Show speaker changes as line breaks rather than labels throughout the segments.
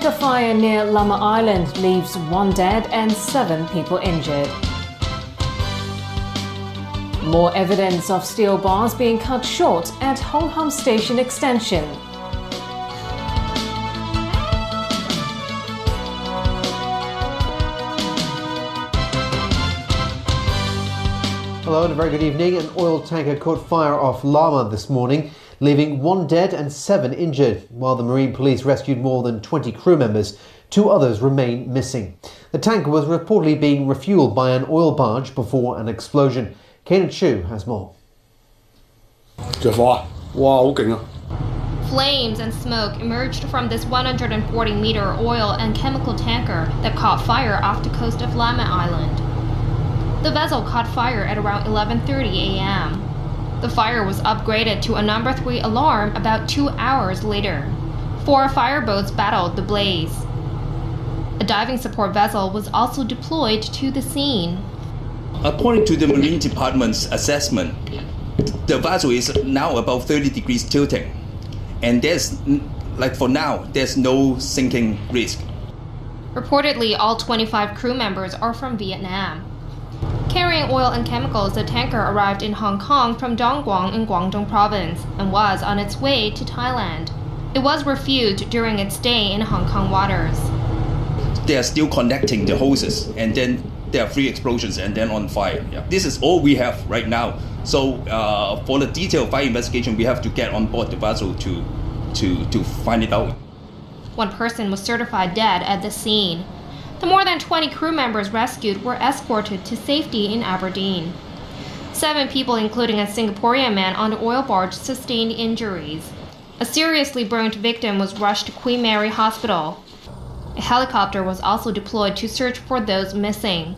Coastal fire near Lama Island leaves 1 dead and 7 people injured. More evidence of steel bars being cut short at Hong Kong Station extension.
Hello and a very good evening. An oil tanker caught fire off Lama this morning, leaving 1 dead and 7 injured. While the Marine Police rescued more than 20 crew members, 2 others remain missing. The tanker was reportedly being refueled by an oil barge before an explosion. Kana Chu has more.
Flames and smoke emerged from this 140-meter oil and chemical tanker that caught fire off the coast of Lama Island. The vessel caught fire at around 11:30 a.m. The fire was upgraded to a number 3 alarm about 2 hours later. 4 fireboats battled the blaze. A diving support vessel was also deployed to the scene.
According to the Marine Department's assessment, the vessel is now about 30 degrees tilting, and for now, there's no sinking risk.
Reportedly, all 25 crew members are from Vietnam. Carrying oil and chemicals, the tanker arrived in Hong Kong from Dongguan in Guangdong province and was on its way to Thailand. It was refueled during its stay in Hong Kong waters.
They are still connecting the hoses, and then there are 3 explosions and then on fire. Yeah. This is all we have right now. So for the detailed fire investigation, we have to get on board the vessel to find it out.
1 person was certified dead at the scene. The more than 20 crew members rescued were escorted to safety in Aberdeen. 7 people, including a Singaporean man on the oil barge, sustained injuries. A seriously burnt victim was rushed to Queen Mary Hospital. A helicopter was also deployed to search for those missing.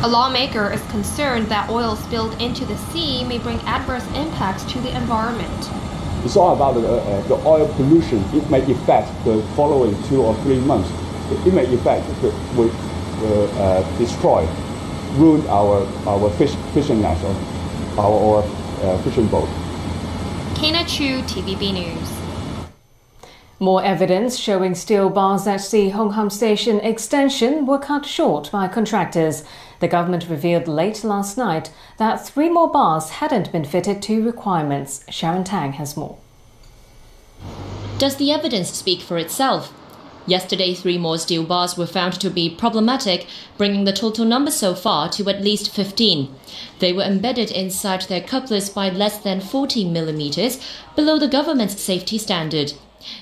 A lawmaker is concerned that oil spilled into the sea may bring adverse impacts to the environment.
It's all about the oil pollution. It may affect the following 2 or 3 months. It may affect, will destroy, ruin our fishing nets or fishing boat.
Kana Chu, TVB News.
More evidence showing steel bars at the Hong Kong Station extension were cut short by contractors. The government revealed late last night that 3 more bars hadn't been fitted to requirements. Sharon Tang has more.
Does the evidence speak for itself? Yesterday, 3 more steel bars were found to be problematic, bringing the total number so far to at least 15. They were embedded inside their couplers by less than 40 millimeters, below the government's safety standard.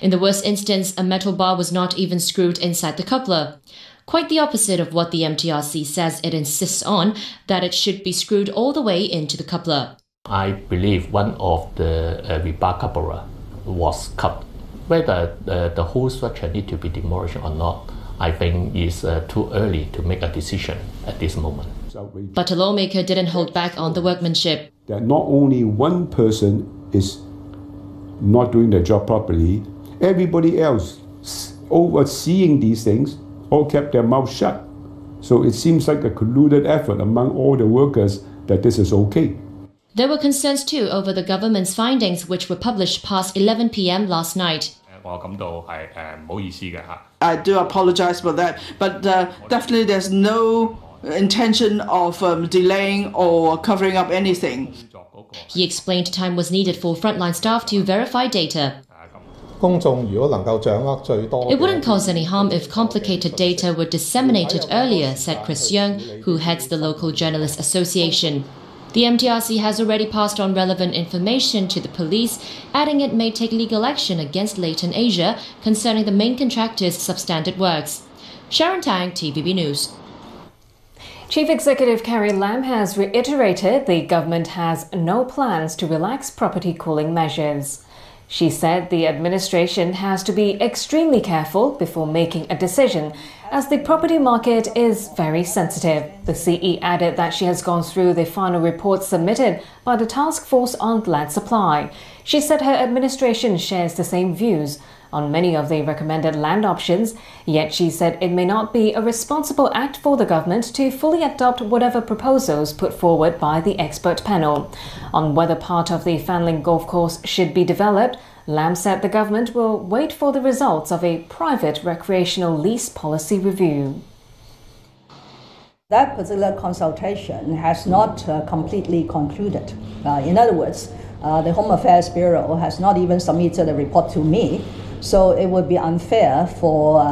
In the worst instance, a metal bar was not even screwed inside the coupler. Quite the opposite of what the MTRC says it insists on, that it should be screwed all the way into the coupler.
I believe one of the rebar coupler was cut. Whether the whole structure need to be demolished or not, I think is too early to make a decision at this moment.
But a lawmaker didn't hold back on the workmanship.
That not only one person is not doing their job properly, everybody else overseeing these things all kept their mouth shut. So it seems like a colluded effort among all the workers that this is okay.
There were concerns too over the government's findings, which were published past 11 p.m. last night.
I do apologize for that, but definitely there's no intention of delaying or covering up anything.
He explained time was needed for frontline staff to verify data. It wouldn't cause any harm if complicated data were disseminated earlier, said Chris Young, who heads the local Journalists Association. The MTRC has already passed on relevant information to the police, adding it may take legal action against Leighton Asia concerning the main contractor's substandard works. Sharon Tang, TVB News.
Chief Executive Carrie Lam has reiterated the government has no plans to relax property cooling measures. She said the administration has to be extremely careful before making a decision, as the property market is very sensitive. The CE added that she has gone through the final report submitted by the Task Force on Land Supply. She said her administration shares the same views on many of the recommended land options, yet she said it may not be a responsible act for the government to fully adopt whatever proposals put forward by the expert panel. On whether part of the Fanling Golf Course should be developed, Lam said the government will wait for the results of a private recreational lease policy review.
That particular consultation has not completely concluded. In other words, the Home Affairs Bureau has not even submitted a report to me, so it would be unfair for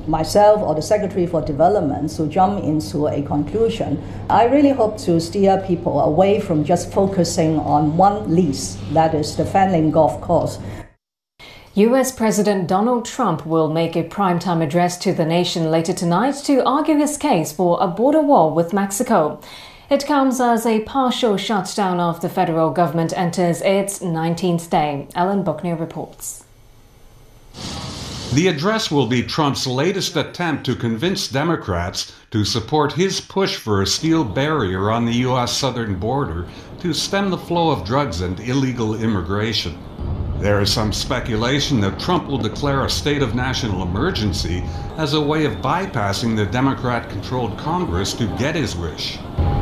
myself or the Secretary for Development to jump into a conclusion. I really hope to steer people away from just focusing on one lease, that is the Fanling Golf Course.
US President Donald Trump will make a primetime address to the nation later tonight to argue his case for a border wall with Mexico. It comes as a partial shutdown of the federal government enters its 19th day. Alan Buckner reports.
The address will be Trump's latest attempt to convince Democrats to support his push for a steel barrier on the U.S. southern border to stem the flow of drugs and illegal immigration. There is some speculation that Trump will declare a state of national emergency as a way of bypassing the Democrat-controlled Congress to get his wish.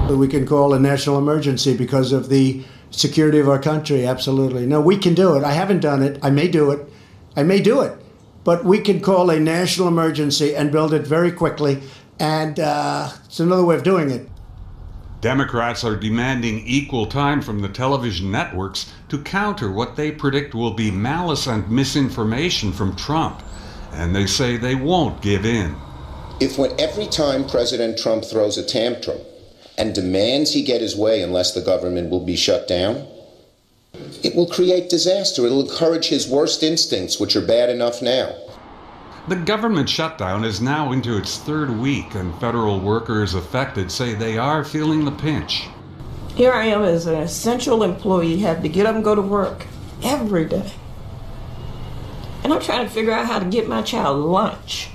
We can call a national emergency because of the security of our country, absolutely. No, we can do it. I haven't done it. I may do it. But we can call a national emergency and build it very quickly, and it's another way of doing it.
Democrats are demanding equal time from the television networks to counter what they predict will be malice and misinformation from Trump, and they say they won't give in.
If when every time President Trump throws a tantrum and demands he get his way unless the government will be shut down, it will create disaster. It'll encourage his worst instincts, which are bad enough now.
The government shutdown is now into its third week, and federal workers affected say they are feeling the pinch.
Here I am as an essential employee, have to get up and go to work every day. And I'm trying to figure out how to get my child lunch.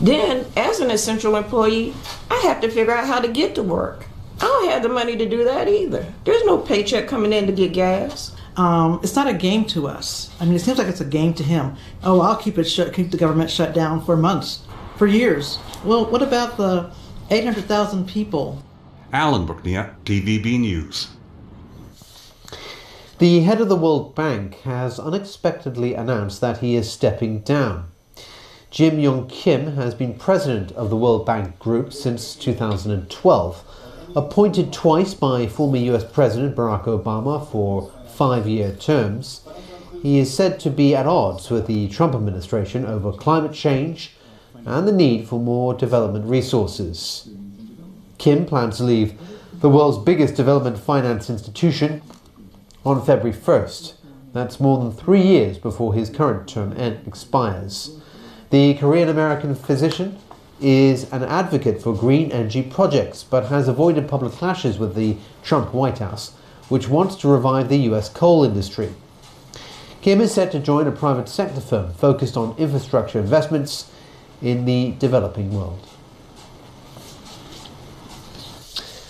Then, as an essential employee, I have to figure out how to get to work. I don't have the money to do that either. There's no paycheck coming in to get gas.
It's not a game to us. I mean, it seems like it's a game to him. Oh, I'll keep the government shut down for months, for years. Well, what about the 800,000 people?
Alan Buckner, TVB News.
The head of the World Bank has unexpectedly announced that he is stepping down. Jim Yong Kim has been president of the World Bank Group since 2012, appointed twice by former US President Barack Obama for 5-year terms. He is said to be at odds with the Trump administration over climate change and the need for more development resources. Kim plans to leave the world's biggest development finance institution on February 1st. That's more than 3 years before his current term expires. The Korean-American physician is an advocate for green energy projects, but has avoided public clashes with the Trump White House, which wants to revive the US coal industry. Kim is set to join a private sector firm focused on infrastructure investments in the developing world.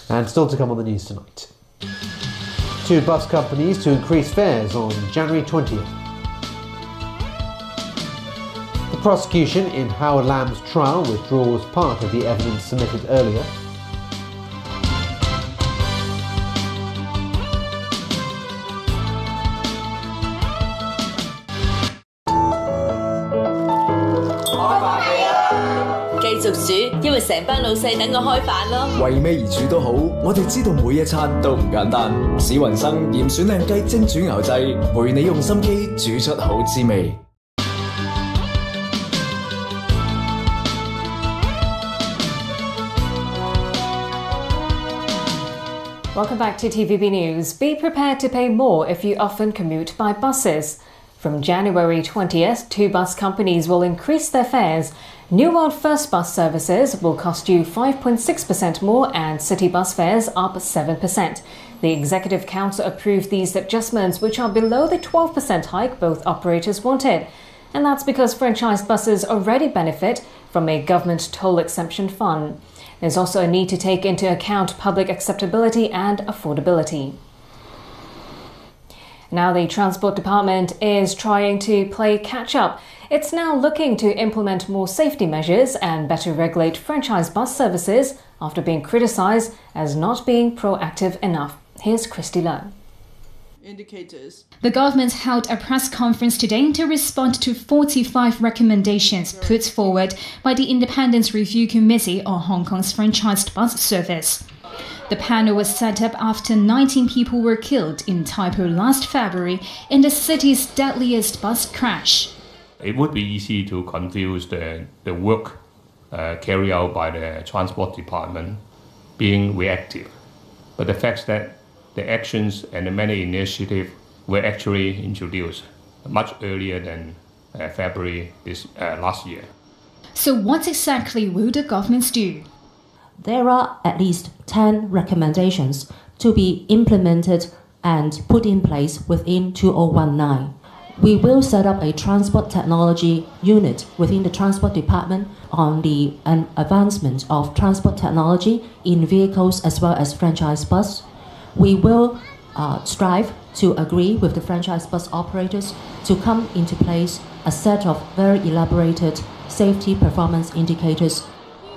And still to come on the news tonight. 2 bus companies to increase fares on January 20th. The prosecution in Howard Lam's trial withdraws part of the evidence submitted earlier.
因為成班老細等我開飯咯。
為咩而煮都好，我哋知道每一餐都唔簡單。史雲生鹽選靚雞蒸煮牛製，陪你用心機煮出好滋味。
Welcome back to TVB News. Be prepared to pay more if you often commute by buses. From January 20th, 2 bus companies will increase their fares. New World First bus services will cost you 5.6% more and city bus fares up 7%. The Executive Council approved these adjustments, which are below the 12% hike both operators wanted. And that's because franchised buses already benefit from a government toll exemption fund. There's also a need to take into account public acceptability and affordability. Now the Transport Department is trying to play catch-up. It's now looking to implement more safety measures and better regulate franchise bus services after being criticised as not being proactive enough. Here's Christy Lowe.
indicators.
The government held a press conference today to respond to 45 recommendations put forward by the Independent Review Committee on Hong Kong's franchised bus service. The panel was set up after 19 people were killed in Tai Po last February in the city's deadliest bus crash.
It would be easy to confuse the work carried out by the Transport Department being reactive. But the fact that the actions and the many initiatives were actually introduced much earlier than February last year.
So what exactly will the government do?
There are at least 10 recommendations to be implemented and put in place within 2019. We will set up a transport technology unit within the Transport Department on the advancement of transport technology in vehicles as well as franchise bus. We will strive to agree with the franchise bus operators to come into place a set of very elaborated safety performance indicators.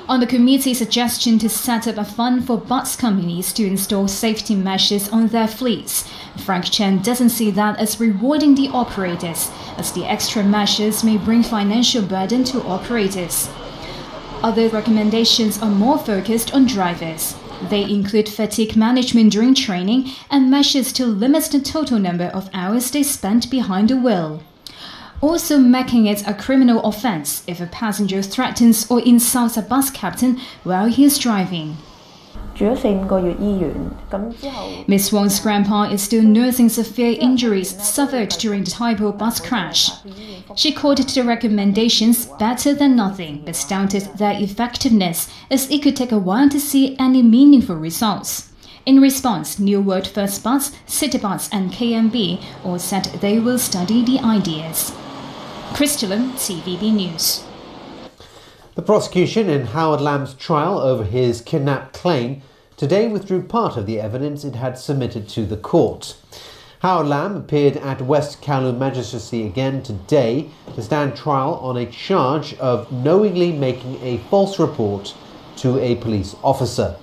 On the committee's suggestion to set up a fund for bus companies to install safety measures on their fleets, Frank Chen doesn't see that as rewarding the operators, as the extra measures may bring financial burden to operators. Other recommendations are more focused on drivers. They include fatigue management during training and measures to limit the total number of hours they spend behind the wheel. Also making it a criminal offence if a passenger threatens or insults a bus captain while he is driving. Ms. Wong's grandpa is still nursing severe injuries suffered during the Tai Po bus crash. She called the recommendations better than nothing, but doubted their effectiveness as it could take a while to see any meaningful results. In response, New World First Bus, Citybus and KMB all said they will study the ideas. Christy Lim, TVB News.
The prosecution in Howard Lam's trial over his kidnap claim today withdrew part of the evidence it had submitted to the court. Howard Lam appeared at West Kowloon Magistracy again today to stand trial on a charge of knowingly making a false report to a police officer.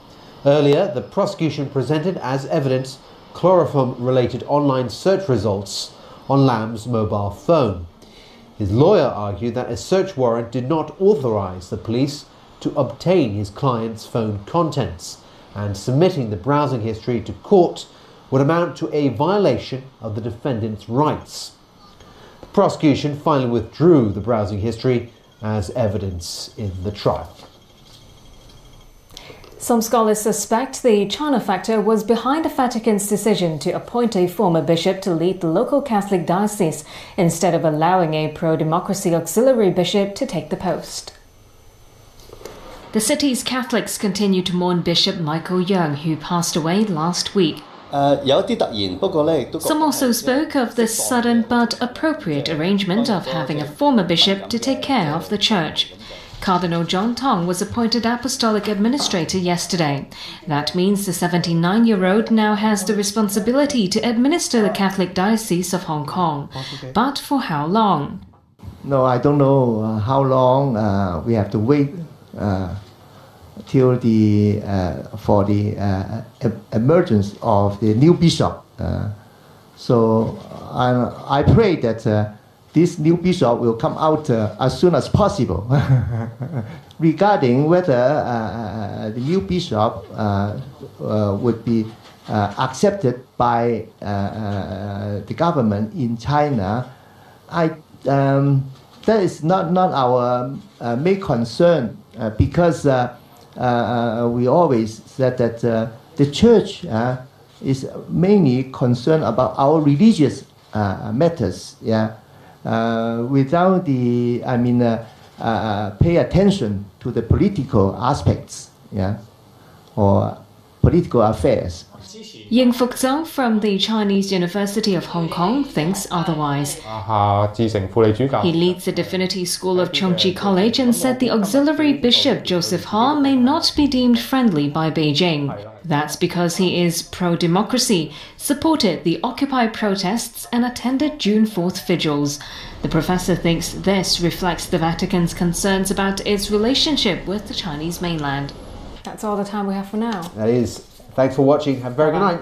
Earlier, the prosecution presented as evidence chloroform-related online search results on Lam's mobile phone. His lawyer argued that a search warrant did not authorize the police to obtain his client's phone contents, and submitting the browsing history to court would amount to a violation of the defendant's rights. The prosecution finally withdrew the browsing history as evidence in the trial.
Some scholars suspect the China factor was behind the Vatican's decision to appoint a former bishop to lead the local Catholic diocese instead of allowing a pro-democracy auxiliary bishop to take the post. The city's Catholics continue to mourn Bishop Michael Young, who passed away last week. Some also spoke of the sudden but appropriate arrangement of having a former bishop to take care of the church. Cardinal John Tong was appointed apostolic administrator yesterday. That means the 79-year-old now has the responsibility to administer the Catholic Diocese of Hong Kong. But for how long?
No, I don't know how long we have to wait till for the emergence of the new bishop. So I pray that this new bishop will come out as soon as possible. Regarding whether the new bishop would be accepted by the government in China, that is not our main concern, because we always said that the church is mainly concerned about our religious matters. Yeah. Without pay attention to the political aspects, yeah, or political affairs.
Ying Fuk-zhou from the Chinese University of Hong Kong thinks otherwise. He leads the Divinity School of Chung Chi College and said the auxiliary bishop Joseph Ha may not be deemed friendly by Beijing. That's because he is pro-democracy, supported the Occupy protests and attended June 4th vigils. The professor thinks this reflects the Vatican's concerns about its relationship with the Chinese mainland. That's all the time we have for now.
That is. Thanks for watching. Have a very good night.